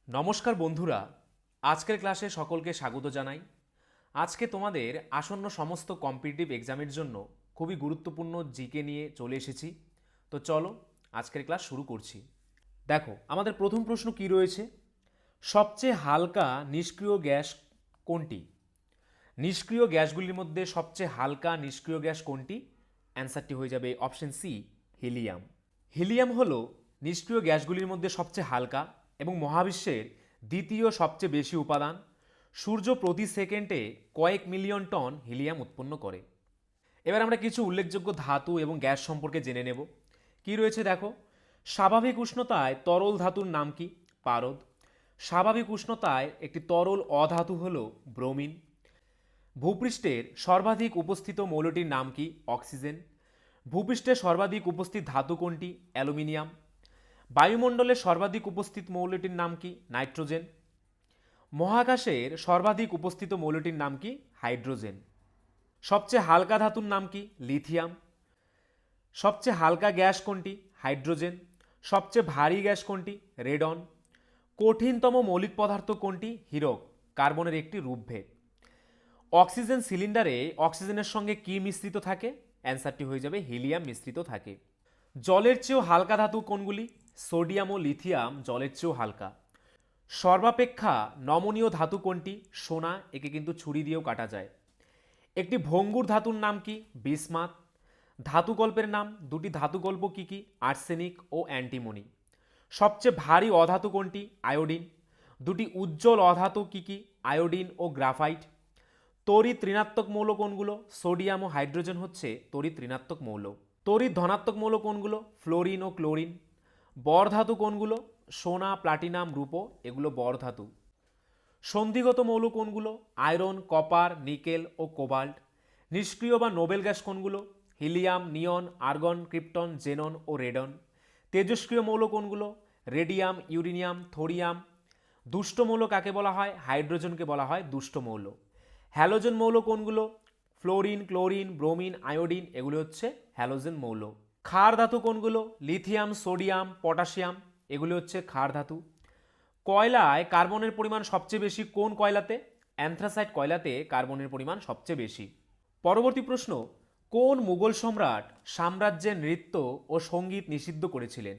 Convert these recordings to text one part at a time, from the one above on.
নমস্কার বন্ধুরা, আজকের ক্লাসে সকলকে স্বাগত জানাই। আজকে তোমাদের আসন্ন সমস্ত কম্পিটিটিভ এক্সামের জন্য খুবই গুরুত্বপূর্ণ জিকে নিয়ে চলে এসেছি। তো চলো আজকের ক্লাস শুরু করছি। দেখো আমাদের প্রথম প্রশ্ন কি রয়েছে, সবচেয়ে হালকা নিষ্ক্রিয় গ্যাস কোনটি? নিষ্ক্রিয় গ্যাসগুলির মধ্যে সবচেয়ে হালকা নিষ্ক্রিয় গ্যাস কোনটি? অ্যান্সারটি হয়ে যাবে অপশন সি, হিলিয়াম। হিলিয়াম হলো নিষ্ক্রিয় গ্যাসগুলির মধ্যে সবচেয়ে হালকা এবং মহাবিশ্বের দ্বিতীয় সবচেয়ে বেশি উপাদান। সূর্য প্রতি সেকেন্ডে কয়েক মিলিয়ন টন হিলিয়াম উৎপন্ন করে। এবার আমরা কিছু উল্লেখযোগ্য ধাতু এবং গ্যাস সম্পর্কে জেনে নেব। কি রয়েছে দেখো, স্বাভাবিক উষ্ণতায় তরল ধাতুর নাম কি? পারদ। স্বাভাবিক উষ্ণতায় একটি তরল অধাতু হল ব্রোমিন। ভূপৃষ্ঠের সর্বাধিক উপস্থিত মৌলটির নাম কি? অক্সিজেন। ভূপৃষ্ঠে সর্বাধিক উপস্থিত ধাতু কোনটি? অ্যালুমিনিয়াম। বায়ুমণ্ডলে সর্বাধিক উপস্থিত মৌলটির নাম কি? নাইট্রোজেন। মহাকাশের সর্বাধিক উপস্থিত মৌলটির নাম কি? হাইড্রোজেন। সবচেয়ে হালকা ধাতুর নাম কি? লিথিয়াম। সবচেয়ে হালকা গ্যাস কোনটি? হাইড্রোজেন। সবচেয়ে ভারী গ্যাস কোনটি? রেডন। কঠিনতম মৌলিক পদার্থ কোনটি? হীরক, কার্বনের একটি রূপভেদ। অক্সিজেন সিলিন্ডারে অক্সিজেনের সঙ্গে কি মিশ্রিত থাকে? অ্যান্সারটি হয়ে যাবে হিলিয়াম মিশ্রিত থাকে। জলের চেয়েও হালকা ধাতু কোনগুলি? সোডিয়াম ও লিথিয়াম জলের চেয়েও হালকা। সর্বাপেক্ষা নমনীয় ধাতু কোনটি? সোনা, একে কিন্তু ছুরি দিয়েও কাটা যায়। একটি ভঙ্গুর ধাতুর নাম কি? বিসমাথ। ধাতুকল্পের নাম, দুটি ধাতুকল্প কি কি? আর্সেনিক ও অ্যান্টিমনি। সবচেয়ে ভারী অধাতু কোনটি? আয়োডিন। দুটি উজ্জ্বল অধাতু কি কি? আয়োডিন ও গ্রাফাইট। তড়িৎ ঋণাত্মক মৌল কোনগুলো? সোডিয়াম ও হাইড্রোজেন হচ্ছে তড়িৎ ঋণাত্মক মৌল। তড়িৎ ধনাত্মক মৌল কোনগুলো? ফ্লোরিন ও ক্লোরিন। বর ধাতু কোনগুলো? সোনা, প্লাটিনাম, রূপো, এগুলো বর ধাতু। সন্ধিগত মৌল কোনগুলো? আয়রন, কপার, নিকেল ও কোবাল্ট। নিষ্ক্রিয় বা নোবেল গ্যাস কোনগুলো? হিলিয়াম, নিয়ন, আর্গন, ক্রিপ্টন, জেনন ও রেডন। তেজস্ক্রিয় মৌল কোনগুলো? Radium, uranium, thorium. দুষ্ট মৌল কাকে বলা হয়? হাইড্রোজেনকে বলা হয় দুষ্ট মৌল। হ্যালোজেন মৌল কোনগুলো? ফ্লোরিন, ক্লোরিন, ব্রোমিন, আয়োডিন, এগুলো হচ্ছে হ্যালোজেন মৌল। ক্ষার ধাতু কোনগুলো? লিথিয়াম, সোডিয়াম, পটাশিয়াম, এগুলো হচ্ছে ক্ষার ধাতু। কয়লায় কার্বনের পরিমাণ সবচেয়ে বেশি কোন কয়লাতে? অ্যান্থ্রাসাইট কয়লাতে কার্বনের পরিমাণ সবচেয়ে বেশি। পরবর্তী প্রশ্ন, কোন মুঘল সম্রাট সাম্রাজ্যের নৃত্য ও সঙ্গীত নিষিদ্ধ করেছিলেন?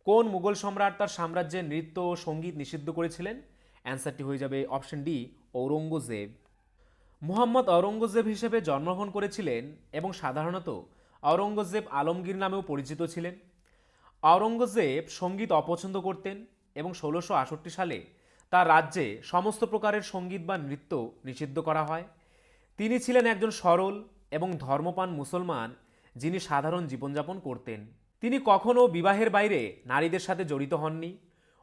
কোন মুঘল সম্রাট তার সাম্রাজ্যের নৃত্য ও সঙ্গীত নিষিদ্ধ করেছিলেন? অ্যান্সারটি হয়ে যাবে অপশন ডি, ঔরঙ্গজেব। মুহাম্মদ ঔরঙ্গজেব হিসেবে জন্মগ্রহণ করেছিলেন এবং সাধারণত ঔরঙ্গজেব আলমগীর নামেও পরিচিত ছিলেন। ঔরঙ্গজেব সঙ্গীত অপছন্দ করতেন এবং 1668 সালে তার রাজ্যে সমস্ত প্রকারের সঙ্গীত বা নৃত্য নিষিদ্ধ করা হয়। তিনি ছিলেন একজন সরল এবং ধর্মপ্রাণ মুসলমান, যিনি সাধারণ জীবনযাপন করতেন। তিনি কখনও বিবাহের বাইরে নারীদের সাথে জড়িত হননি।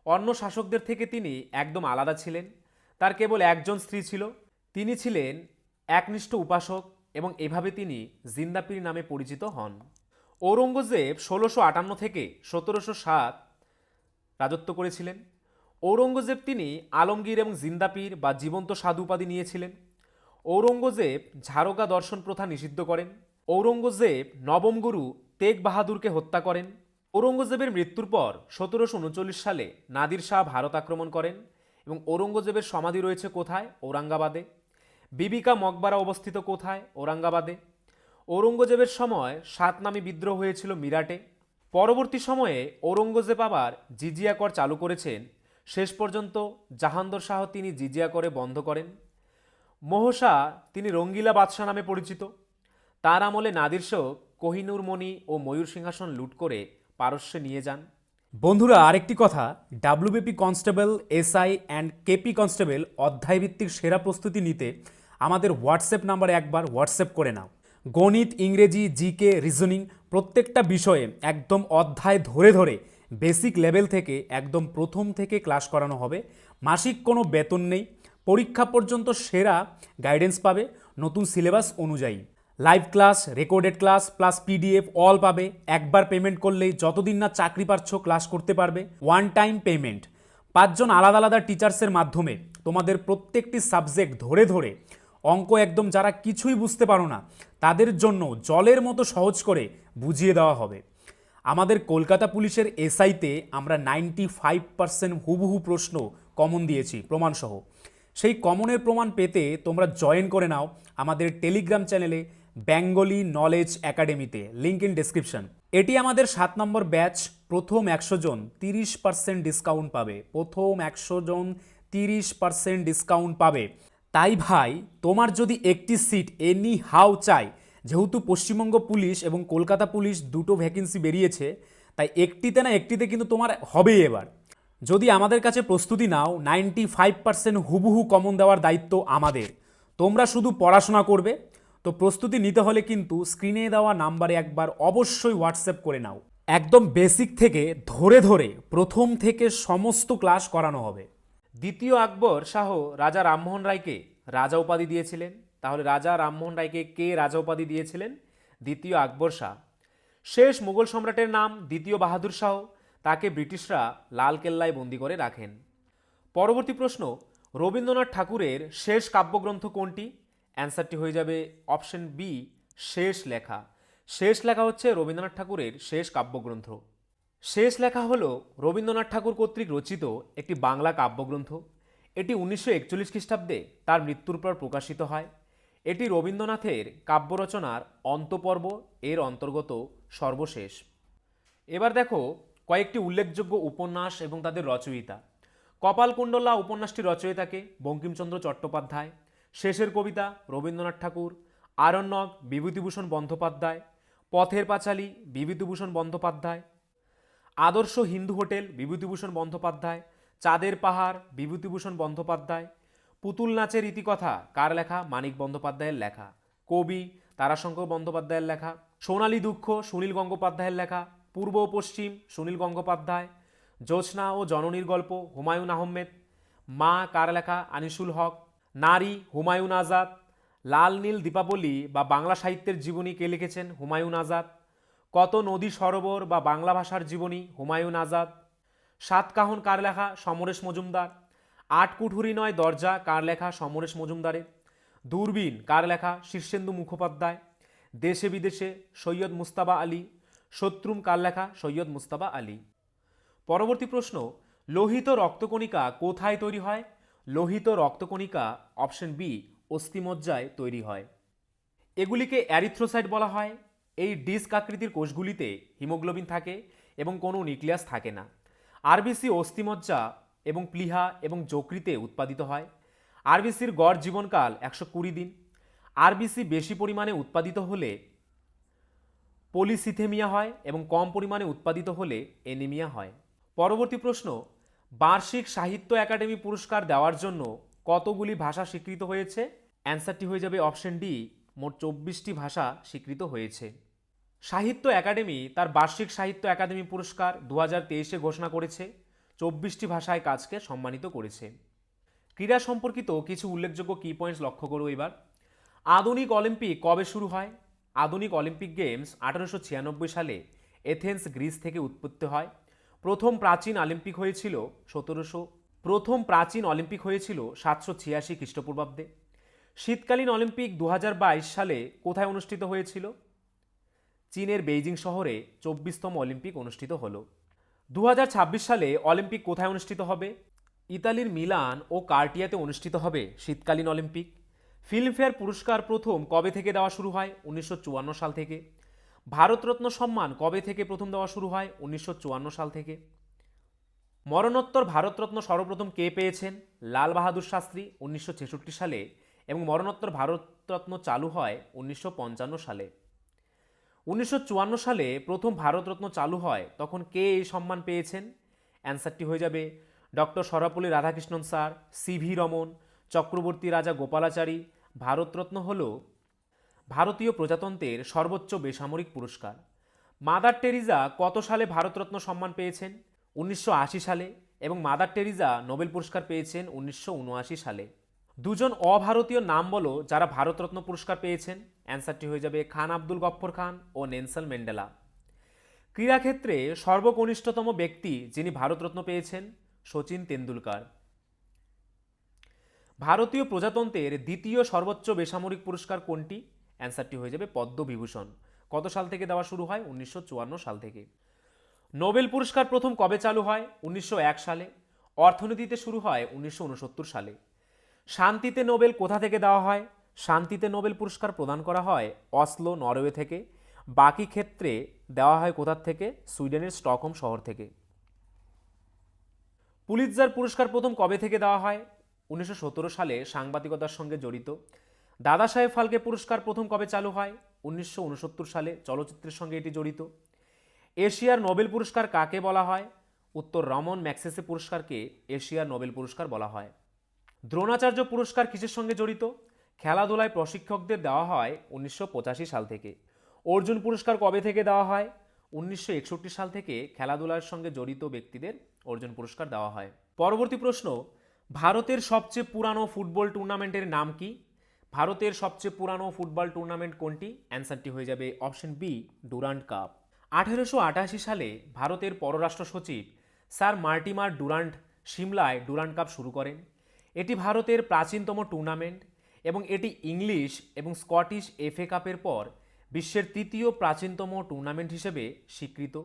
অন্য শাসকদের থেকে তিনি একদম আলাদা ছিলেন। তার কেবল একজন স্ত্রী ছিল। তিনি ছিলেন একনিষ্ঠ উপাসক এবং এভাবে তিনি জিন্দাপীর নামে পরিচিত হন। ঔরঙ্গজেব 1658 থেকে 1707 রাজত্ব করেছিলেন। ঔরঙ্গজেব তিনি আলমগীর এবং জিন্দাপীর বা জীবন্ত সাধু উপাধি নিয়েছিলেন। ঔরঙ্গজেব ঝারকা দর্শন প্রথা নিষিদ্ধ করেন। ঔরঙ্গজেব নবম গুরু তেগ বাহাদুরকে হত্যা করেন। ঔরঙ্গজেবের মৃত্যুর পর 1739 সালে নাদির শাহ ভারত আক্রমণ করেন এবং ঔরঙ্গজেবের সমাধি রয়েছে কোথায়? ঔরঙ্গাবাদে। বিবিকা মকবারা অবস্থিত কোথায়? ঔরঙ্গাবাদে। ঔরঙ্গজেবের সময় সাতনামী বিদ্রোহ হয়েছিল মিরাটে। পরবর্তী সময়ে ঔরঙ্গজেব আবার জিজিয়া কর চালু করেছেন। শেষ পর্যন্ত জাহাঙ্গীর শাহ তিনি জিজিয়া করে বন্ধ করেন। মোহশা তিনি রঙ্গিলা বাদশাহ নামে পরিচিত। তার আমলে নাদির শাহ কোহিনূর মণি ও ময়ূর সিংহাসন লুট করে পারস্যে নিয়ে যান। বন্ধুরা, আরেকটি কথা, WBP constable, SI and KP constable অধ্যায়ভিত্তিক সেরা প্রস্তুতি নিতে আমাদের হোয়াটসঅ্যাপ নাম্বারে একবার হোয়াটসঅ্যাপ করে নাও। গণিত, ইংরেজি, জিকে, রিজনিং প্রত্যেকটা বিষয়ে একদম অধ্যায় ধরে ধরে বেসিক লেভেল থেকে একদম প্রথম থেকে ক্লাস করানো হবে। মাসিক কোনো বেতন নেই। পরীক্ষা পর্যন্ত সেরা গাইডেন্স পাবে নতুন সিলেবাস অনুযায়ী। Live class, recorded class plus PDF all পাবে। একবার পেমেন্ট করলেই যতদিন না চাকরি পাচ্ছ ক্লাস করতে পারবে। One time payment. 5 জন আলাদা আলাদা টিচার্সের মাধ্যমে তোমাদের প্রত্যেকটি সাবজেক্ট ধরে ধরে অঙ্ক একদম যারা কিছুই বুঝতে পারো না তাদের জন্য জলের মতো সহজ করে বুঝিয়ে দেওয়া হবে। আমাদের কলকাতা পুলিশের এসআইতে আমরা 95% হুবহু প্রশ্ন কমন দিয়েছি প্রমাণসহ। সেই কমনের প্রমাণ পেতে তোমরা জয়েন করে নাও আমাদের টেলিগ্রাম চ্যানেলে বেঙ্গলি নলেজ একাডেমিতে, লিঙ্ক ইন ডেসক্রিপশন। এটি আমাদের 7 নম্বর ব্যাচ। প্রথম 100 জন 30% ডিসকাউন্ট পাবে। প্রথম 100 জন 30% ডিসকাউন্ট পাবে। তাই ভাই, তোমার যদি একটি সিট এনি হাউ চাই, যেহেতু পশ্চিমবঙ্গ পুলিশ এবং কলকাতা পুলিশ দুটো ভ্যাকেন্সি বেরিয়েছে, তাই একটিতে না একটিতে কিন্তু তোমার হবেই এবার। যদি আমাদের কাছে প্রস্তুতি নাও, 95% হুবহু কমন দেওয়ার দায়িত্ব আমাদের। তোমরা শুধু পড়াশোনা করবে। তো প্রস্তুতি নিতে হলে কিন্তু স্ক্রিনে দেওয়া নাম্বারে একবার অবশ্যই হোয়াটসঅ্যাপ করে নাও। একদম বেসিক থেকে ধরে ধরে প্রথম থেকে সমস্ত ক্লাস করানো হবে। দ্বিতীয় আকবর শাহ রাজা রামমোহন রায়কে রাজা উপাধি দিয়েছিলেন। তাহলে রাজা রামমোহন রায়কে কে রাজা উপাধি দিয়েছিলেন? দ্বিতীয় আকবর শাহ। শেষ মুঘল সম্রাটের নাম দ্বিতীয় বাহাদুর শাহ। তাকে ব্রিটিশরা লালকেল্লায় বন্দি করে রাখেন। পরবর্তী প্রশ্ন, রবীন্দ্রনাথ ঠাকুরের শেষ কাব্যগ্রন্থ কোনটি? অ্যান্সারটি হয়ে যাবে অপশন বি, শেষ লেখা। শেষ লেখা হচ্ছে রবীন্দ্রনাথ ঠাকুরের শেষ কাব্যগ্রন্থ। শেষ লেখা হল রবীন্দ্রনাথ ঠাকুর কর্তৃক রচিত একটি বাংলা কাব্যগ্রন্থ। এটি 1941 খ্রিস্টাব্দে তার মৃত্যুর পর প্রকাশিত হয়। এটি রবীন্দ্রনাথের কাব্য রচনার অন্তপর্ব এর অন্তর্গত সর্বশেষ। এবার দেখো কয়েকটি উল্লেখযোগ্য উপন্যাস এবং তাদের রচয়িতা। কপালকুণ্ডলা উপন্যাসটির রচয়িতাকে বঙ্কিমচন্দ্র চট্টোপাধ্যায়। শেষের কবিতা রবীন্দ্রনাথ ঠাকুর। আরণ্যক বিভূতিভূষণ বন্দ্যোপাধ্যায়। পথের পাঁচালী বিভূতিভূষণ বন্দ্যোপাধ্যায়। আদর্শ হিন্দু হোটেল বিভূতিভূষণ বন্দ্যোপাধ্যায়। চাঁদের পাহাড় বিভূতিভূষণ বন্দ্যোপাধ্যায়। পুতুল নাচের ইতিকথা কার লেখা? মানিক বন্দ্যোপাধ্যায়ের লেখা। কবি তারাশঙ্কর বন্দ্যোপাধ্যায়ের লেখা। সোনালী দুঃখ সুনীল গঙ্গোপাধ্যায়ের লেখা। পূর্ব ও পশ্চিম সুনীল গঙ্গোপাধ্যায়। জ্যোৎস্না ও জননীর গল্প হুমায়ুন আহমেদ। মা কার লেখা? আনিসুল হক। নারী হুমায়ুন আজাদ। লাল নীল দীপাবলি বা বাংলা সাহিত্যের জীবনী কে লিখেছেন? হুমায়ুন আজাদ। কত নদী সরোবর বা বাংলা ভাষার জীবনী হুমায়ুন আজাদ। সাতকাহন কার লেখা? সমরেশ মজুমদার। আট কুঠুরি নয় দরজা কার লেখা? সমরেশ মজুমদারের। দূরবীন কার লেখা? শীর্ষেন্দু মুখোপাধ্যায়। দেশে বিদেশে সৈয়দ মুস্তাবা আলী। শত্রুম কার লেখা? সৈয়দ মুস্তাবা আলী। পরবর্তী প্রশ্ন, লোহিত রক্তকণিকা কোথায় তৈরি হয়? লোহিত রক্তকণিকা অপশন বি, অস্থিমজ্জায় তৈরি হয়। এগুলিকে অ্যারিথ্রোসাইট বলা হয়। এই ডিস্ক আকৃতির কোষগুলিতে হিমোগ্লোবিন থাকে এবং কোনো নিউক্লিয়াস থাকে না। আরবিসি অস্থিমজ্জা এবং প্লীহা এবং যকৃতে উৎপাদিত হয়। আরবিসির গড় জীবনকাল 120 দিন। আরবিসি বেশি পরিমাণে উৎপাদিত হলে পলিসিথেমিয়া হয় এবং কম পরিমাণে উৎপাদিত হলে এনিমিয়া হয়। পরবর্তী প্রশ্ন, বার্ষিক সাহিত্য একাডেমি পুরস্কার দেওয়ার জন্য কতগুলি ভাষা স্বীকৃত হয়েছে? অ্যান্সারটি হয়ে যাবে অপশন ডি, মোট 24টি ভাষা স্বীকৃত হয়েছে। সাহিত্য একাডেমি তার বার্ষিক সাহিত্য একাডেমি পুরস্কার 2023-এ ঘোষণা করেছে। 24টি ভাষায় কাজকে সম্মানিত করেছে। ক্রীড়া সম্পর্কিত কিছু উল্লেখযোগ্য কি পয়েন্টস লক্ষ্য করো এবার। আধুনিক অলিম্পিক কবে শুরু হয়? আধুনিক অলিম্পিক গেমস 1896 সালে এথেন্স গ্রিস থেকে উৎপত্তি হয়। প্রথম প্রাচীন অলিম্পিক হয়েছিল 786 খ্রিস্টপূর্বাব্দে। শীতকালীন অলিম্পিক 2022 সালে কোথায় অনুষ্ঠিত হয়েছিল? চীনের বেইজিং শহরে 24তম অলিম্পিক অনুষ্ঠিত হলো। 2026 সালে অলিম্পিক কোথায় অনুষ্ঠিত হবে? ইতালির মিলান ও কার্টিয়াতে অনুষ্ঠিত হবে শীতকালীন অলিম্পিক। ফিল্মফেয়ার পুরস্কার প্রথম কবে থেকে দেওয়া শুরু হয়? 1954 সাল থেকে। ভারতরত্ন সম্মান কবে থেকে প্রথম দেওয়া শুরু হয়? 1954 সাল থেকে। মরণোত্তর ভারতরত্ন সর্বপ্রথম কে পেয়েছেন? লাল বাহাদুর শাস্ত্রী 1966 সালে এবং মরণোত্তর ভারতরত্ন চালু হয় 1955 সালে। 1954 সালে প্রথম ভারতরত্ন চালু হয়, তখন কে এই সম্মান পেয়েছেন? অ্যান্সারটি হয়ে যাবে doctor Sarvepalli Radhakrishnan sir, CV Raman, Chakraborty রাজা গোপালাচারী। ভারতরত্ন হল ভারতীয় প্রজাতন্ত্রের সর্বোচ্চ বেসামরিক পুরস্কার। মাদার টেরিজা কত সালে ভারতরত্ন সম্মান পেয়েছেন? 1980 সালে এবং মাদার টেরিজা নোবেল পুরস্কার পেয়েছেন 1979 সালে। দুজন অভারতীয় নাম বলো যারা ভারতরত্ন পুরস্কার পেয়েছেন। অ্যান্সারটি হয়ে যাবে খান আব্দুল গফ্ফর খান ও নেলসন ম্যান্ডেলা। ক্রীড়াক্ষেত্রে সর্বকনিষ্ঠতম ব্যক্তি যিনি ভারতরত্ন পেয়েছেন, সচিন তেন্ডুলকার। ভারতীয় প্রজাতন্ত্রের দ্বিতীয় সর্বোচ্চ বেসামরিক পুরস্কার কোনটি? অ্যান্সারটি হয়ে যাবে পদ্মবিভূষণ। কত সাল থেকে দেওয়া শুরু হয়? 1954 সাল থেকে। নোবেল পুরস্কার প্রথম কবে চালু হয়? 1901 সালে। অর্থনীতিতে শুরু হয় 1969 সালে। শান্তিতে নোবেল কোথা থেকে দেওয়া হয়? শান্তিতে নোবেল পুরস্কার প্রদান করা হয় অসলো, নরওয়ে থেকে। বাকি ক্ষেত্রে দেওয়া হয় কোথা থেকে? সুইডেনের স্টকহোম শহর থেকে। পুলিৎজার পুরস্কার প্রথম কবে থেকে দেওয়া হয়? 1917 সালে, সাংবাদিকতার সঙ্গে জড়িত। দাদা সাহেব ফালকে পুরস্কার প্রথম কবে চালু হয়? 1969 সালে, চলচ্চিত্রের সঙ্গে এটি জড়িত। এশিয়ার নোবেল পুরস্কার কাকে বলা হয়? উত্তর, রমন ম্যাগসেসে পুরস্কারকে এশিয়ার নোবেল পুরস্কার বলা হয়। দ্রোণাচার্য পুরস্কার কিসের সঙ্গে জড়িত? খেলাধুলায় প্রশিক্ষকদের দেওয়া হয় 1985 সাল থেকে। অর্জুন পুরস্কার কবে থেকে দেওয়া হয়? 1961 সাল থেকে খেলাধুলার সঙ্গে জড়িত ব্যক্তিদের অর্জুন পুরস্কার দেওয়া হয়। পরবর্তী প্রশ্ন, ভারতের সবচেয়ে পুরানো ফুটবল টুর্নামেন্টের নাম কি? ভারতের সবচেয়ে পুরানো ফুটবল টুর্নামেন্ট কোনটি? অ্যান্সারটি হয়ে যাবে অপশন বি, ডুরান্ড কাপ। 1888 সালে ভারতের পররাষ্ট্র সচিব স্যার মার্টিমার ডুরান্ড সিমলায় ডুরান্ড কাপ শুরু করেন। এটি ভারতের প্রাচীনতম টুর্নামেন্ট এবং এটি ইংলিশ এবং স্কটিশ এফএ কাপের পর বিশ্বের তৃতীয় প্রাচীনতম টুর্নামেন্ট হিসেবে স্বীকৃত।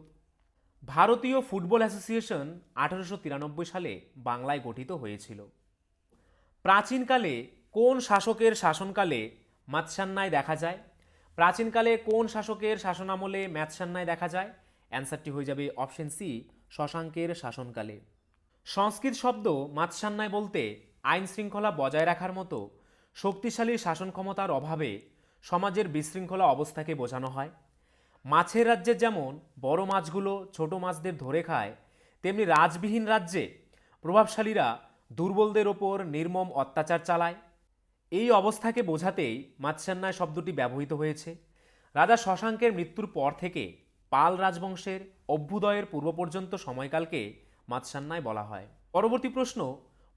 ভারতীয় ফুটবল অ্যাসোসিয়েশন 1893 সালে বাংলায় গঠিত হয়েছিল। প্রাচীনকালে কোন শাসকের শাসনকালে মাৎস্যান্যায় দেখা যায়? প্রাচীনকালে কোন শাসকের শাসনামলে মাৎস্যান্যায় দেখা যায়? অ্যান্সারটি হয়ে যাবে অপশন সি, শশাঙ্কের শাসনকালে। সংস্কৃত শব্দ মাৎস্যান্যায় বলতে আইন শৃঙ্খলা বজায় রাখার মতো শক্তিশালী শাসন ক্ষমতার অভাবে সমাজের বিশৃঙ্খলা অবস্থাকে বোঝানো হয়। মাছের রাজ্যে যেমন বড় মাছগুলো ছোট মাছদের ধরে খায়, তেমনি রাজবিহীন রাজ্যে প্রভাবশালীরা দুর্বলদের ওপর নির্মম অত্যাচার চালায়। এই অবস্থাকে বোঝাতেই মাৎস্যান্যায় শব্দটি ব্যবহৃত হয়েছে। রাজা শশাঙ্কের মৃত্যুর পর থেকে পাল রাজবংশের অভ্যুদয়ের পূর্ব পর্যন্ত সময়কালকে মাৎস্যান্যায় বলা হয়। পরবর্তী প্রশ্ন,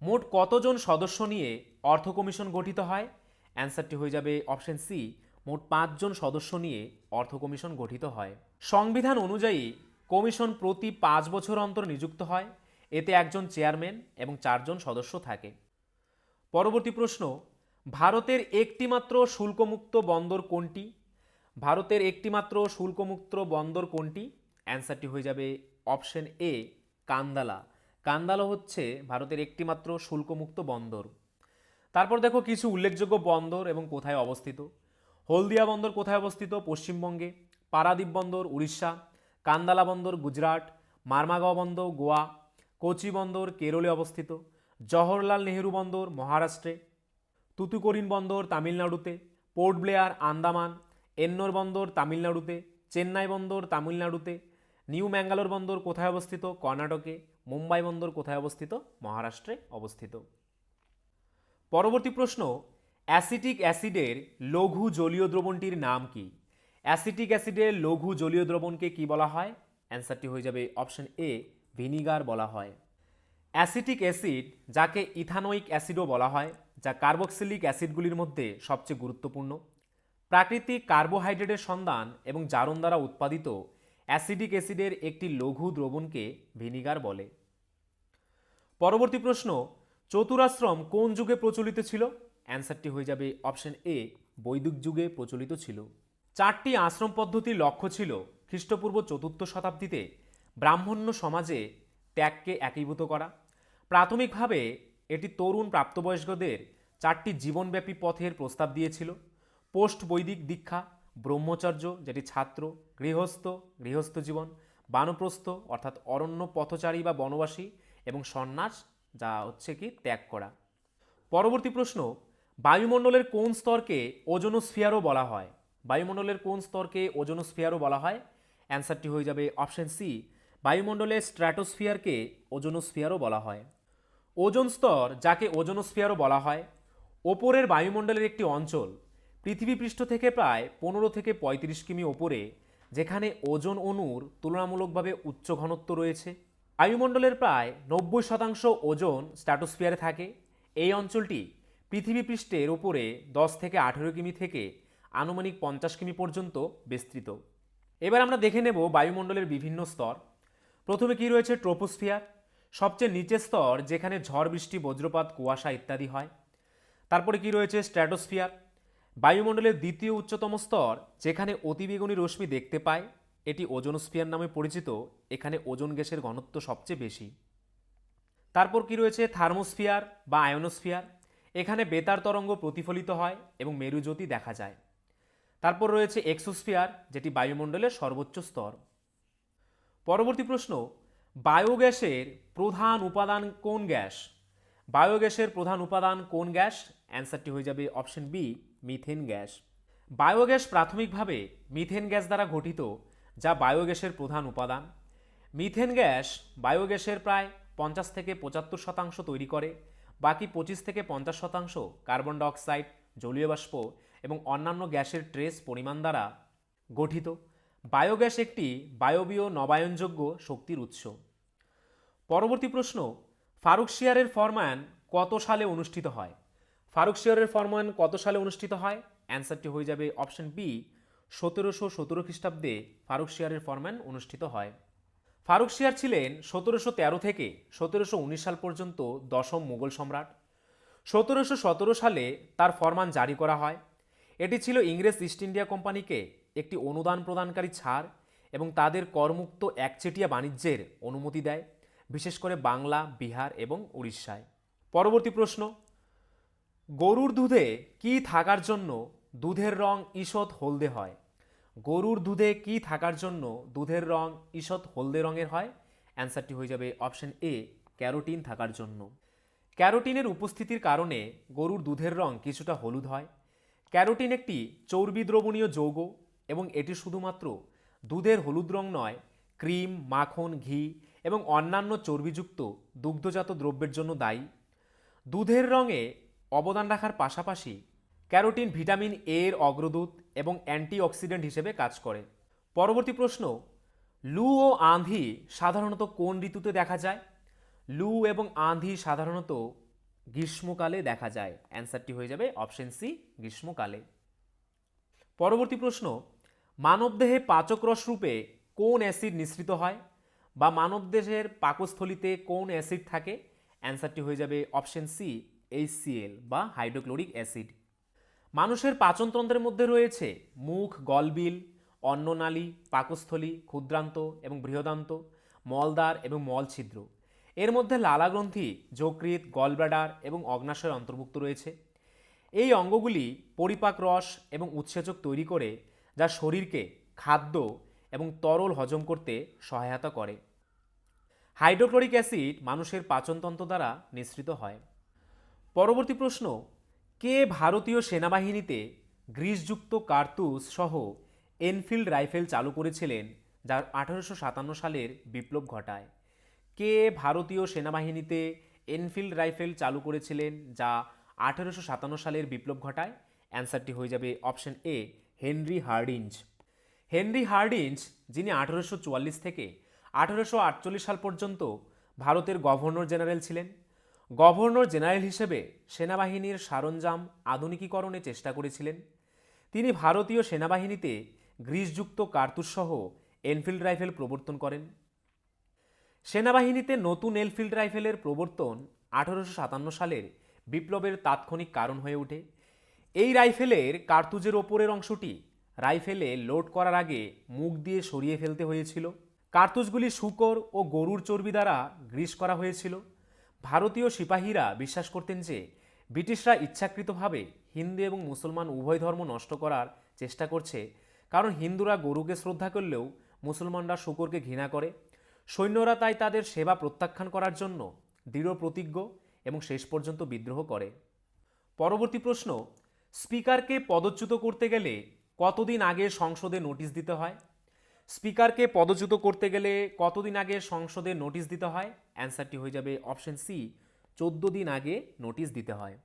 মোট কতজন সদস্য নিয়ে অর্থ কমিশন গঠিত হয়? অ্যান্সারটি হয়ে যাবে অপশন সি, মোট 5 জন সদস্য নিয়ে অর্থ কমিশন গঠিত হয়। সংবিধান অনুযায়ী কমিশন প্রতি 5 বছর অন্তর নিযুক্ত হয়। এতে একজন চেয়ারম্যান এবং 4 জন সদস্য থাকে। পরবর্তী প্রশ্ন, ভারতের একটিমাত্র শুল্কমুক্ত বন্দর কোনটি? ভারতের একটিমাত্র শুল্কমুক্ত বন্দর কোনটি? অ্যান্সারটি হয়ে যাবে অপশন এ, কান্দালা। কান্দালা হচ্ছে ভারতের একটিমাত্র শুল্কমুক্ত বন্দর। তারপর দেখো কিছু উল্লেখযোগ্য বন্দর এবং কোথায় অবস্থিত। হলদিয়া বন্দর কোথায় অবস্থিত? পশ্চিমবঙ্গে। পারাদ্বীপ বন্দর উড়িষ্যা। কান্দালা বন্দর গুজরাট। মারমাগাঁও বন্দর গোয়া। কোচি বন্দর কেরলে অবস্থিত। জওহরলাল নেহেরু বন্দর মহারাষ্ট্রে। তুতুকোরিন বন্দর তামিলনাড়ুতে। Port Blair Andaman. এন্নোর বন্দর তামিলনাড়ুতে। চেন্নাই বন্দর তামিলনাড়ুতে। নিউ ম্যাঙ্গালোর বন্দর কোথায় অবস্থিত? কর্ণাটকে। মুম্বাই বন্দর কোথায় অবস্থিত? মহারাষ্ট্রে অবস্থিত। পরবর্তী প্রশ্ন, অ্যাসিটিক অ্যাসিডের লঘু জলীয় দ্রবণটির নাম কি? অ্যাসিটিক অ্যাসিডের লঘু জলীয় দ্রবণকে কি বলা হয়? অ্যান্সারটি হয়ে যাবে অপশন এ, ভিনিগার বলা হয়। অ্যাসিটিক অ্যাসিড, যাকে ইথানোয়িক অ্যাসিডও বলা হয়, যা কার্বক্সিলিক অ্যাসিডগুলির মধ্যে সবচেয়ে গুরুত্বপূর্ণ। প্রাকৃতিক কার্বোহাইড্রেটের সন্ধান এবং জারণ দ্বারা উৎপাদিত অ্যাসিডিক অ্যাসিডের একটি লঘু দ্রবণকে ভিনিগার বলে। পরবর্তী প্রশ্ন, চতুরাশ্রম কোন যুগে প্রচলিত ছিল? অ্যান্সারটি হয়ে যাবে অপশন এ, বৈদিক যুগে প্রচলিত ছিল। 4টি আশ্রম পদ্ধতির লক্ষ্য ছিল খ্রিস্টপূর্ব 4র্থ শতাব্দীতে ব্রাহ্মণ্য সমাজে ত্যাগকে একীভূত করা। প্রাথমিকভাবে এটি তরুণ প্রাপ্তবয়স্কদের 4টি জীবনব্যাপী পথের প্রস্তাব দিয়েছিল: পোস্ট বৈদিক দীক্ষা, ব্রহ্মচর্য যেটি ছাত্র, গৃহস্থ জীবন, বানপ্রস্থ অর্থাৎ অরণ্য পথচারী বা বনবাসী, এবং সন্ন্যাস যা হচ্ছে কি ত্যাগ করা। পরবর্তী প্রশ্ন, বায়ুমণ্ডলের কোন স্তরকে ওজোনোস্ফিয়ারও বলা হয়? বায়ুমণ্ডলের কোন স্তরকে ওজোনোস্ফিয়ারও বলা হয়? অ্যান্সারটি হয়ে যাবে অপশন সি, বায়ুমণ্ডলের স্ট্র্যাটোস্ফিয়ারকে ওজোনোস্ফিয়ারও বলা হয়। ওজোন স্তর, যাকে ওজোনোস্ফিয়ারও বলা হয়, ওপরের বায়ুমণ্ডলের একটি অঞ্চল পৃথিবী পৃষ্ঠ থেকে প্রায় 15 থেকে 35 কিমি ওপরে, যেখানে ওজোন অণুর তুলনামূলকভাবে উচ্চ ঘনত্ব রয়েছে। বায়ুমণ্ডলের প্রায় 90% ওজোন স্ট্র্যাটোস্ফিয়ারে থাকে। এই অঞ্চলটি পৃথিবী পৃষ্ঠের উপরে 10 থেকে 18 কিমি থেকে আনুমানিক 50 কিমি পর্যন্ত বিস্তৃত। এবার আমরা দেখে নেব বায়ুমণ্ডলের বিভিন্ন স্তর। প্রথমে কি রয়েছে? ট্রোপোস্ফিয়ার, সবচেয়ে নিচের স্তর, যেখানে ঝড় বৃষ্টি বজ্রপাত কুয়াশা ইত্যাদি হয়। তারপরে কি রয়েছে? স্ট্র্যাটোস্ফিয়ার, বায়ুমণ্ডলের দ্বিতীয় উচ্চতম স্তর, যেখানে অতিবেগুনি রশ্মি দেখতে পায়। এটি ওজোনোস্ফিয়ার নামে পরিচিত। এখানে ওজোন গ্যাসের ঘনত্ব সবচেয়ে বেশি। তারপর কি রয়েছে থার্মোস্ফিয়ার বা আয়োনোস্ফিয়ার, এখানে বেতার তরঙ্গ প্রতিফলিত হয় এবং মেরুজ্যোতি দেখা যায়। তারপর রয়েছে এক্সোস্ফিয়ার, যেটি বায়ুমণ্ডলের সর্বোচ্চ স্তর। পরবর্তী প্রশ্ন, বায়োগ্যাসের প্রধান উপাদান কোন গ্যাস? বায়োগ্যাসের প্রধান উপাদান কোন গ্যাস? অ্যান্সারটি হয়ে যাবে option B, methane gas. Biogas প্রাথমিকভাবে মিথেন গ্যাস দ্বারা গঠিত, যা বায়োগ্যাসের প্রধান উপাদান। মিথেন গ্যাস বায়োগ্যাসের প্রায় 50 থেকে 75% তৈরি করে, বাকি 25 থেকে 50% কার্বন ডাইঅক্সাইড, জলীয় বাষ্প এবং অন্যান্য গ্যাসের ট্রেস পরিমাণ দ্বারা গঠিত। বায়োগ্যাস একটি বায়বীয় নবায়নযোগ্য শক্তির উৎস। পরবর্তী প্রশ্ন, ফারুকশিয়ারের ফরমান কত সালে অনুষ্ঠিত হয়? ফারুকশিয়ারের ফরমান কত সালে অনুষ্ঠিত হয়? অ্যান্সারটি হয়ে যাবে অপশন বি, 1717 খ্রিস্টাব্দে ফারুকশিয়ারের ফরমান অনুষ্ঠিত হয়। ফারুকশিয়ার ছিলেন 1713 থেকে 1719 সাল পর্যন্ত দশম মুঘল সম্রাট। 1717 সালে তার ফরমান জারি করা হয়। এটি ছিল ইংরেজ ইস্ট ইন্ডিয়া কোম্পানিকে একটি অনুদান প্রদানকারী ছাড় এবং তাদের করমুক্ত একচেটিয়া বাণিজ্যের অনুমতি দেয়, বিশেষ করে বাংলা, বিহার এবং উড়িষ্যায়। পরবর্তী প্রশ্ন, গরুর দুধে কি থাকার জন্য দুধের রং ঈষৎ হলদে হয়? গরুর দুধে কি থাকার জন্য দুধের রং ঈষৎ হলদে রঙের হয়? অ্যান্সারটি হয়ে যাবে অপশন এ, ক্যারোটিন থাকার জন্য। ক্যারোটিনের উপস্থিতির কারণে গরুর দুধের রং কিছুটা হলুদ হয়। ক্যারোটিন একটি চর্বি দ্রবণীয় যৌগ এবং এটি শুধুমাত্র দুধের হলুদ রং নয়, ক্রিম, মাখন, ঘি এবং অন্যান্য চর্বিযুক্ত দুগ্ধজাত দ্রব্যের জন্য দায়ী। দুধের রঙে অবদান রাখার পাশাপাশি ক্যারোটিন ভিটামিন এ এর অগ্রদূত এবং অ্যান্টিঅক্সিডেন্ট হিসেবে কাজ করে। পরবর্তী প্রশ্ন, লু ও আঁধি সাধারণত কোন ঋতুতে দেখা যায়? লু এবং আঁধি সাধারণত গ্রীষ্মকালে দেখা যায়। অ্যান্সারটি হয়ে যাবে অপশন সি, গ্রীষ্মকালে। পরবর্তী প্রশ্ন, মানবদেহে পাচকরস রূপে কোন অ্যাসিড নিঃসৃত হয় বা মানবদেহের পাকস্থলিতে কোন অ্যাসিড থাকে? অ্যান্সারটি হয়ে যাবে অপশন সি, HCl বা হাইড্রোক্লোরিক অ্যাসিড। মানুষের পাচনতন্ত্রের মধ্যে রয়েছে মুখ, গলবিল, অন্ননালী, পাকস্থলী, ক্ষুদ্রান্ত এবং বৃহদান্ত, মলদ্বার এবং মলছিদ্র। এর মধ্যে লালাগ্রন্থি, যকৃৎ, গলব্লাডার এবং অগ্নাশয় অন্তর্ভুক্ত রয়েছে। এই অঙ্গগুলি পরিপাক রস এবং উৎসেচক তৈরি করে, যা শরীরকে খাদ্য এবং তরল হজম করতে সহায়তা করে। হাইড্রোক্লোরিক অ্যাসিড মানুষের পাচনতন্ত্র দ্বারা নিঃসৃত হয়। পরবর্তী প্রশ্ন, কে ভারতীয় সেনাবাহিনীতে গ্রিসযুক্ত কার্তুজ সহ এনফিল্ড রাইফেল চালু করেছিলেন, যা 1857 সালের বিপ্লব ঘটায়? কে ভারতীয় সেনাবাহিনীতে এনফিল্ড রাইফেল চালু করেছিলেন, যা 1857 সালের বিপ্লব ঘটায়? অ্যান্সারটি হয়ে যাবে option A, Henry Hardinge. Henry Hardinge, যিনি 1844 থেকে 1848 সাল পর্যন্ত ভারতের গভর্নর জেনারেল ছিলেন। গভর্নর জেনারেল হিসেবে সেনাবাহিনীর সরঞ্জাম আধুনিকীকরণে চেষ্টা করেছিলেন। তিনি ভারতীয় সেনাবাহিনীতে গ্রিসযুক্ত কার্তুজ সহ এনফিল্ড রাইফেল প্রবর্তন করেন। সেনাবাহিনীতে নতুন এনফিল্ড রাইফেলের প্রবর্তন 1857 সালের বিপ্লবের তাৎক্ষণিক কারণ হয়ে ওঠে। এই রাইফেলের কার্তুজের ওপরের অংশটি রাইফেলে লোড করার আগে মুখ দিয়ে সরিয়ে ফেলতে হয়েছিল। কার্তুজগুলি শূকর ও গরুর চর্বি দ্বারা গ্রিস করা হয়েছিল। ভারতীয় সিপাহীরা বিশ্বাস করতেন যে ব্রিটিশরা ইচ্ছাকৃতভাবে হিন্দু এবং মুসলমান উভয় ধর্ম নষ্ট করার চেষ্টা করছে, কারণ হিন্দুরা গরুকে শ্রদ্ধা করলেও মুসলমানরা শূকরকে ঘৃণা করে। সৈন্যরা তাই তাদের সেবা প্রত্যাখ্যান করার জন্য দৃঢ় প্রতিজ্ঞ এবং শেষ পর্যন্ত বিদ্রোহ করে। পরবর্তী প্রশ্ন, স্পিকারকে পদচ্যুত করতে গেলে কতদিন আগে সংসদে নোটিশ দিতে হয়? স্পিকারকে পদচ্যুত করতে গেলে কতদিন আগে সংসদে নোটিশ দিতে হয়? অ্যান্সারটি হয়ে যাবে অপশন সি, 14 দিন আগে নোটিশ দিতে হয়।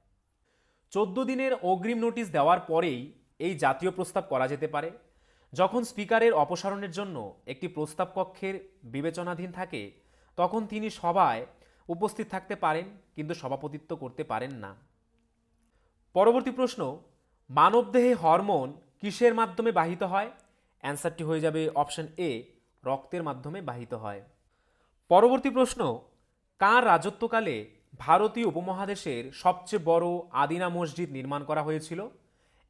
14 দিনের অগ্রিম নোটিশ দেওয়ার পরেই এই জাতীয় প্রস্তাব করা যেতে পারে। যখন স্পিকারের অপসারণের জন্য একটি প্রস্তাব কক্ষের বিবেচনাধীন থাকে, তখন তিনি সভায় উপস্থিত থাকতে পারেন কিন্তু সভাপতিত্ব করতে পারেন না। পরবর্তী প্রশ্ন, মানবদেহে হরমোন কিসের মাধ্যমে বাহিত হয়? অ্যান্সারটি হয়ে যাবে অপশন এ, রক্তের মাধ্যমে বাহিত হয়। পরবর্তী প্রশ্ন, কার রাজত্বকালে ভারতীয় উপমহাদেশের সবচেয়ে বড় আদিনা মসজিদ নির্মাণ করা হয়েছিল?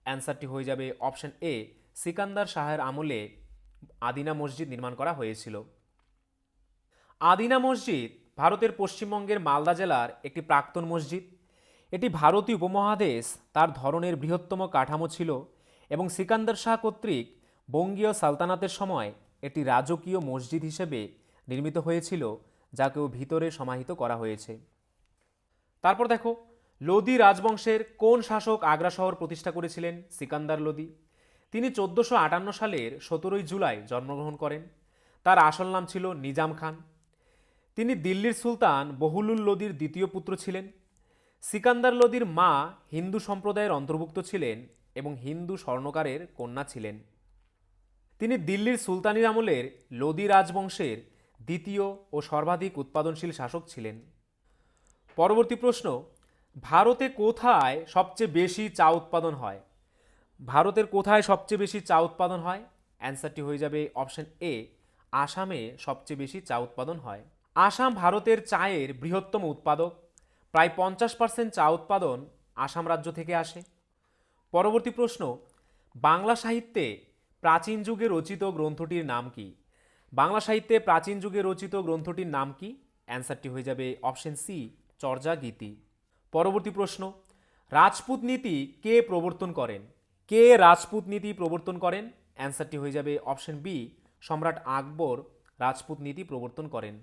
অ্যান্সারটি হয়ে যাবে অপশন এ, সিকান্দার শাহের আমলে আদিনা মসজিদ নির্মাণ করা হয়েছিল। আদিনা মসজিদ ভারতের পশ্চিমবঙ্গের মালদা জেলার একটি প্রাক্তন মসজিদ। এটি ভারতীয় উপমহাদেশ তার ধরনের বৃহত্তম কাঠামো ছিল এবং সিকান্দার শাহ কর্তৃক বঙ্গীয় সালতানাতের সময় এটি রাজকীয় মসজিদ হিসেবে নির্মিত হয়েছিল, যাকেও ভিতরে সমাহিত করা হয়েছে। তারপর দেখো, লোদি রাজবংশের কোন শাসক আগ্রা শহর প্রতিষ্ঠা করেছিলেন? সিকান্দার লোদি। তিনি 1458 সালের 17 জুলাই জন্মগ্রহণ করেন। তার আসল নাম ছিল নিজাম খান। তিনি দিল্লির সুলতান বহুলুল লোদির দ্বিতীয় পুত্র ছিলেন। সিকান্দার লোদির মা হিন্দু সম্প্রদায়ের অন্তর্ভুক্ত ছিলেন এবং হিন্দু স্বর্ণকারের কন্যা ছিলেন। তিনি দিল্লির সুলতানির আমলের লোদি রাজবংশের দ্বিতীয় ও সর্বাধিক উৎপাদনশীল শাসক ছিলেন। পরবর্তী প্রশ্ন, ভারতে কোথায় সবচেয়ে বেশি চা উৎপাদন হয়? ভারতের কোথায় সবচেয়ে বেশি চা উৎপাদন হয়? অ্যান্সারটি হয়ে যাবে অপশন এ, আসামে সবচেয়ে বেশি চা উৎপাদন হয়। আসাম ভারতের চায়ের বৃহত্তম উৎপাদক। প্রায় 50% চা উৎপাদন আসাম রাজ্য থেকে আসে। পরবর্তী প্রশ্ন, বাংলা সাহিত্যে প্রাচীন যুগে রচিত গ্রন্থটির নাম কি? বাংলা সাহিত্যে প্রাচীন যুগে রচিত গ্রন্থটির নাম কি? অ্যান্সারটি হয়ে যাবে অপশন সি, চর্যা গীতি। পরবর্তী প্রশ্ন, রাজপুত নীতি কে প্রবর্তন করেন? কে রাজপুত নীতি প্রবর্তন করেন? অ্যান্সারটি হয়ে যাবে অপশন বি, সম্রাট আকবর রাজপুত নীতি প্রবর্তন করেন।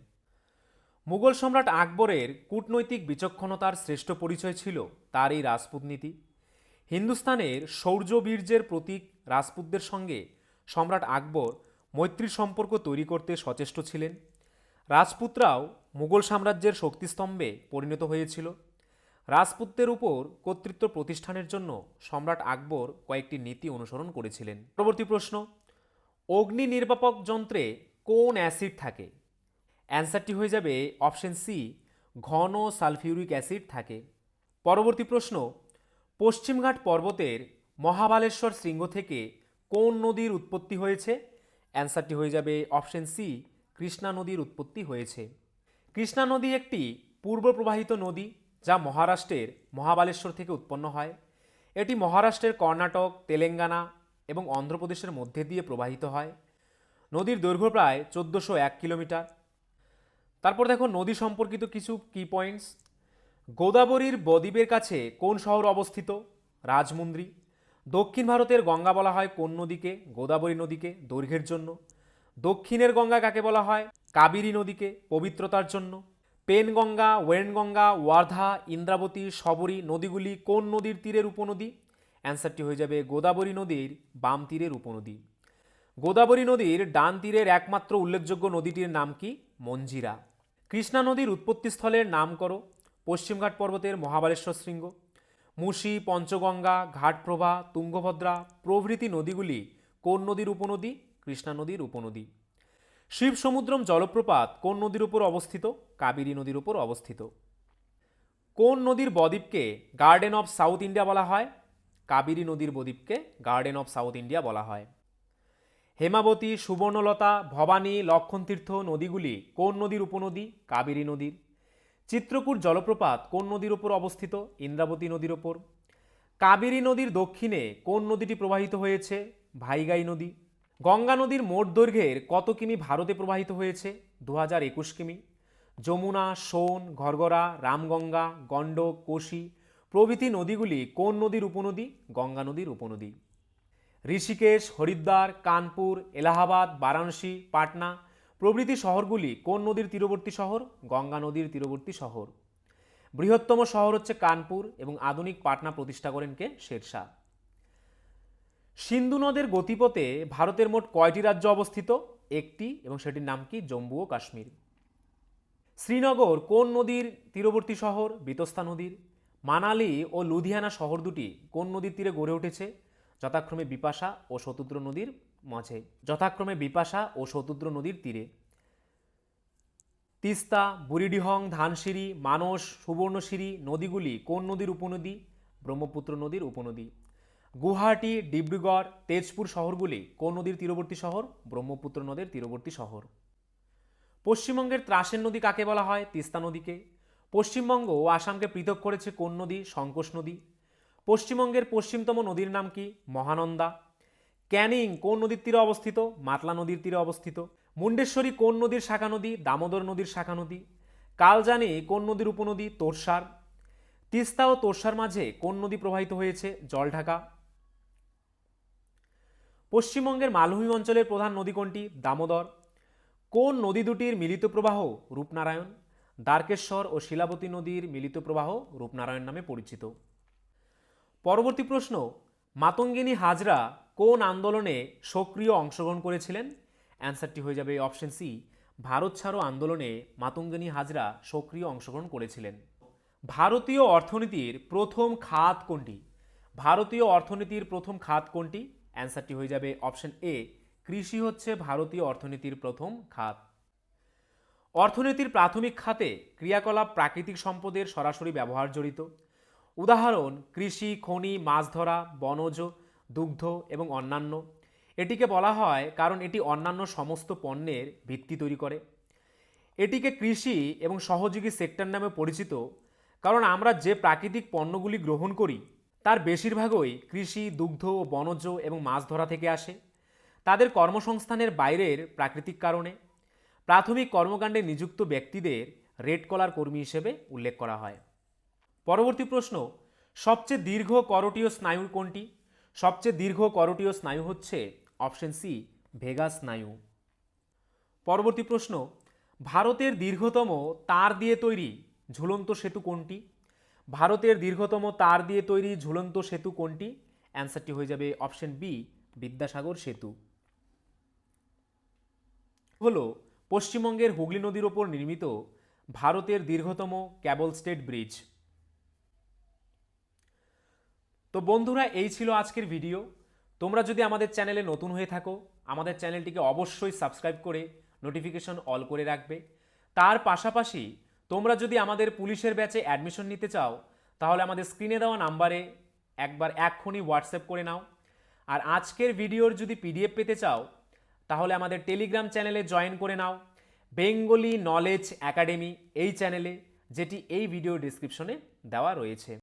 মুঘল সম্রাট আকবরের কূটনৈতিক বিচক্ষণতার শ্রেষ্ঠ পরিচয় ছিল তার এই রাজপুত নীতি। হিন্দুস্তানের শৌর্য বীর্যের প্রতীক রাজপুতদের সঙ্গে সম্রাট আকবর মৈত্রী সম্পর্ক তৈরি করতে সচেষ্ট ছিলেন। রাজপুতরাও মুঘল সাম্রাজ্যের শক্তিস্তম্ভে পরিণত হয়েছিল। রাজপুতদের উপর কর্তৃত্ব প্রতিষ্ঠানের জন্য সম্রাট আকবর কয়েকটি নীতি অনুসরণ করেছিলেন। পরবর্তী প্রশ্ন, অগ্নি নির্বাপক যন্ত্রে কোন অ্যাসিড থাকে? অ্যান্সারটি হয়ে যাবে অপশন সি, ঘন সালফিউরিক অ্যাসিড থাকে। পরবর্তী প্রশ্ন, পশ্চিমঘাট পর্বতের মহাবালেশ্বর শৃঙ্গ থেকে কোন নদীর উৎপত্তি হয়েছে? অ্যান্সারটি হয়ে যাবে অপশন সি, কৃষ্ণা নদীর উৎপত্তি হয়েছে। কৃষ্ণা নদী একটি পূর্ব প্রবাহিত নদী যা মহারাষ্ট্রের মহাবালেশ্বর থেকে উৎপন্ন হয়। এটি মহারাষ্ট্রের কর্ণাটক, তেলেঙ্গানা এবং অন্ধ্রপ্রদেশের মধ্যে দিয়ে প্রবাহিত হয়। নদীর দৈর্ঘ্য প্রায় 1401 কিলোমিটার। তারপর দেখো নদী সম্পর্কিত কিছু কি পয়েন্টস। গোদাবরীর বদ্বীপের কাছে কোন শহর অবস্থিত? রাজমুন্দ্রি। দক্ষিণ ভারতের গঙ্গা বলা হয় কোন নদীকে? গোদাবরী নদীকে দৈর্ঘ্যের জন্য। দক্ষিণের গঙ্গা কাকে বলা হয়? কাবেরী নদীকে পবিত্রতার জন্য। পেনগঙ্গা, ওয়েনগঙ্গা, ওয়ার্ধা, ইন্দ্রাবতী, শবরী নদীগুলি কোন নদীর তীরের উপনদী? অ্যান্সারটি হয়ে যাবে গোদাবরী নদীর বাম তীরের উপনদী। গোদাবরী নদীর ডান তীরের একমাত্র উল্লেখযোগ্য নদীটির নাম কি? মঞ্জিরা। কৃষ্ণা নদীর উৎপত্তিস্থলের নাম করো। পশ্চিমঘাট পর্বতের মহাবালেশ্বর শৃঙ্গ। মুসি, পঞ্চগঙ্গা, ঘাটপ্রভা, তুঙ্গভদ্রা প্রভৃতি নদীগুলি কোন নদীর উপনদী? কৃষ্ণা নদীর উপনদী। শিব সমুদ্রম জলপ্রপাত কোন নদীর উপর অবস্থিত? কাবেরী নদীর উপর অবস্থিত। কোন নদীর বদ্বীপকে গার্ডেন অফ সাউথ ইন্ডিয়া বলা হয়? কাবেরী নদীর বদ্বীপকে গার্ডেন অফ সাউথ ইন্ডিয়া বলা হয়। হেমাবতী, সুবর্ণলতা, ভবানী, লক্ষণতীর্থ নদীগুলি কোন নদীর উপনদী? কাবেরী নদীর। চিত্রকূট জলপ্রপাত কোন নদীর উপর অবস্থিত? ইন্দ্রাবতী নদীর ওপর। কাবেরী নদীর দক্ষিণে কোন নদীটি প্রবাহিত হয়েছে? ভাইগাই নদী। গঙ্গা নদীর মোট দৈর্ঘ্যের কত কিমি ভারতে প্রবাহিত হয়েছে? 2021 কিমি। যমুনা, সোন, ঘরঘরা, রামগঙ্গা, গণ্ডক, কোশি প্রভৃতি নদীগুলি কোন নদীর উপনদী? গঙ্গা নদীর উপনদী। ঋষিকেশ, হরিদ্বার, কানপুর, এলাহাবাদ, বারাণসী, পাটনা প্রভৃতি শহরগুলি কোন নদীর তীরবর্তী শহর? গঙ্গা নদীর তীরবর্তী শহর। বৃহত্তম শহর হচ্ছে কানপুর এবং আধুনিক পাটনা প্রতিষ্ঠা করেন কে? শেরশাহ। সিন্ধু নদের গতিপথে ভারতের মোট কয়টি রাজ্য অবস্থিত? একটি, এবং সেটির নাম কি? জম্মু ও কাশ্মীর। শ্রীনগর কোন নদীর তীরবর্তী শহর? বিতস্তা নদীর। মানালি ও লুধিয়ানা শহর দুটি কোন নদীর তীরে গড়ে উঠেছে? যথাক্রমে বিপাশা ও শতুদ্র নদীর মাঝে। যথাক্রমে বিপাশা ও শতুদ্র নদীর তীরে। তিস্তা, বুড়িডিহং, ধানসিঁড়ি, মানস, সুবর্ণশিরি নদীগুলি কোন নদীর উপনদী? ব্রহ্মপুত্র নদীর উপনদী। গুয়াহাটি, ডিব্রুগড়, তেজপুর শহরগুলি কোন নদীর তীরবর্তী শহর? ব্রহ্মপুত্র নদীর তীরবর্তী শহর। পশ্চিমবঙ্গের ত্রাসের নদী কাকে বলা হয়? তিস্তা নদীকে। পশ্চিমবঙ্গ ও আসামকে পৃথক করেছে কোন নদী? সংকোশ নদী। পশ্চিমবঙ্গের পশ্চিমতম নদীর নাম কি? মহানন্দা। ক্যানিং কোন নদীর তীরে অবস্থিত? মাতলা নদীর তীরে অবস্থিত। মুন্ডেশ্বরী কোন নদীর শাখা নদী? দামোদর নদীর শাখা নদী। কালজানি কোন নদীর উপনদী? তোরসার। তিস্তা ও তোরসার মাঝে কোন নদী প্রবাহিত হয়েছে? জলঢাকা। পশ্চিমবঙ্গের মালভূমি অঞ্চলের প্রধান নদী কোনটি? দামোদর। কোন নদী দুটির মিলিত প্রবাহ রূপনারায়ণ? দ্বারকেশ্বর ও শিলাবতী নদীর মিলিত প্রবাহ রূপনারায়ণ নামে পরিচিত। পরবর্তী প্রশ্ন, মাতঙ্গিনী হাজরা কোন আন্দোলনে সক্রিয় অংশগ্রহণ করেছিলেন? অ্যান্সারটি হয়ে যাবে অপশন সি, ভারত ছাড়ো আন্দোলনে মাতঙ্গিনী হাজরা সক্রিয় অংশগ্রহণ করেছিলেন। ভারতীয় অর্থনীতির প্রথম খাত কোনটি? ভারতীয় অর্থনীতির প্রথম খাত কোনটি? অ্যান্সারটি হয়ে যাবে অপশন এ, কৃষি হচ্ছে ভারতীয় অর্থনীতির প্রথম খাত। অর্থনীতির প্রাথমিক খাতে ক্রিয়াকলাপ প্রাকৃতিক সম্পদের সরাসরি ব্যবহার জড়িত। উদাহরণ, কৃষি, খনি, মাছ ধরা, বনজ, দুগ্ধ এবং অন্যান্য। এটিকে বলা হয় কারণ এটি অন্যান্য সমস্ত পণ্যের ভিত্তি তৈরি করে। এটিকে কৃষি এবং সহযোগী সেক্টর নামে পরিচিত কারণ আমরা যে প্রাকৃতিক পণ্যগুলি গ্রহণ করি তার বেশিরভাগই কৃষি, দুগ্ধ ও বনজ এবং মাছ ধরা থেকে আসে, তাদের কর্মসংস্থানের বাইরের প্রাকৃতিক কারণে। প্রাথমিক কর্মকাণ্ডে নিযুক্ত ব্যক্তিদের রেড কলার কর্মী হিসেবে উল্লেখ করা হয়। পরবর্তী প্রশ্ন, সবচেয়ে দীর্ঘ করোটীয় স্নায়ু কোনটি? সবচেয়ে দীর্ঘ করোটীয় স্নায়ু হচ্ছে অপশন সি, ভেগাস স্নায়ু। পরবর্তী প্রশ্ন, ভারতের দীর্ঘতম তার দিয়ে তৈরি ঝুলন্ত সেতু কোনটি? ভারতের দীর্ঘতম তার দিয়ে তৈরি ঝুলন্ত সেতু কোনটি? অ্যান্সারটি হয়ে যাবে অপশন বি, বিদ্যাসাগর সেতু। হলো পশ্চিমবঙ্গের হুগলি নদীর ওপর নির্মিত ভারতের দীর্ঘতম ক্যাবল স্টেড ব্রিজ। তো বন্ধুরা, এই ছিল আজকের ভিডিও। তোমরা যদি আমাদের চ্যানেলে নতুন হয়ে থাকো, আমাদের চ্যানেলটিকে অবশ্যই সাবস্ক্রাইব করে নোটিফিকেশন অল করে রাখবে। তার পাশাপাশি তোমরা যদি আমাদের পুলিশের ব্যাচে অ্যাডমিশন নিতে চাও তাহলে আমাদের স্ক্রিনে দেওয়া নাম্বারে একবার এক্ষুনি হোয়াটসঅ্যাপ করে নাও। আর আজকের ভিডিওর যদি পিডিএফ পেতে চাও তাহলে আমাদের টেলিগ্রাম চ্যানেলে জয়েন করে নাও, বেঙ্গলি নলেজ একাডেমি এই চ্যানেলে, যেটি এই ভিডিও ডিসক্রিপশনে দেওয়া রয়েছে।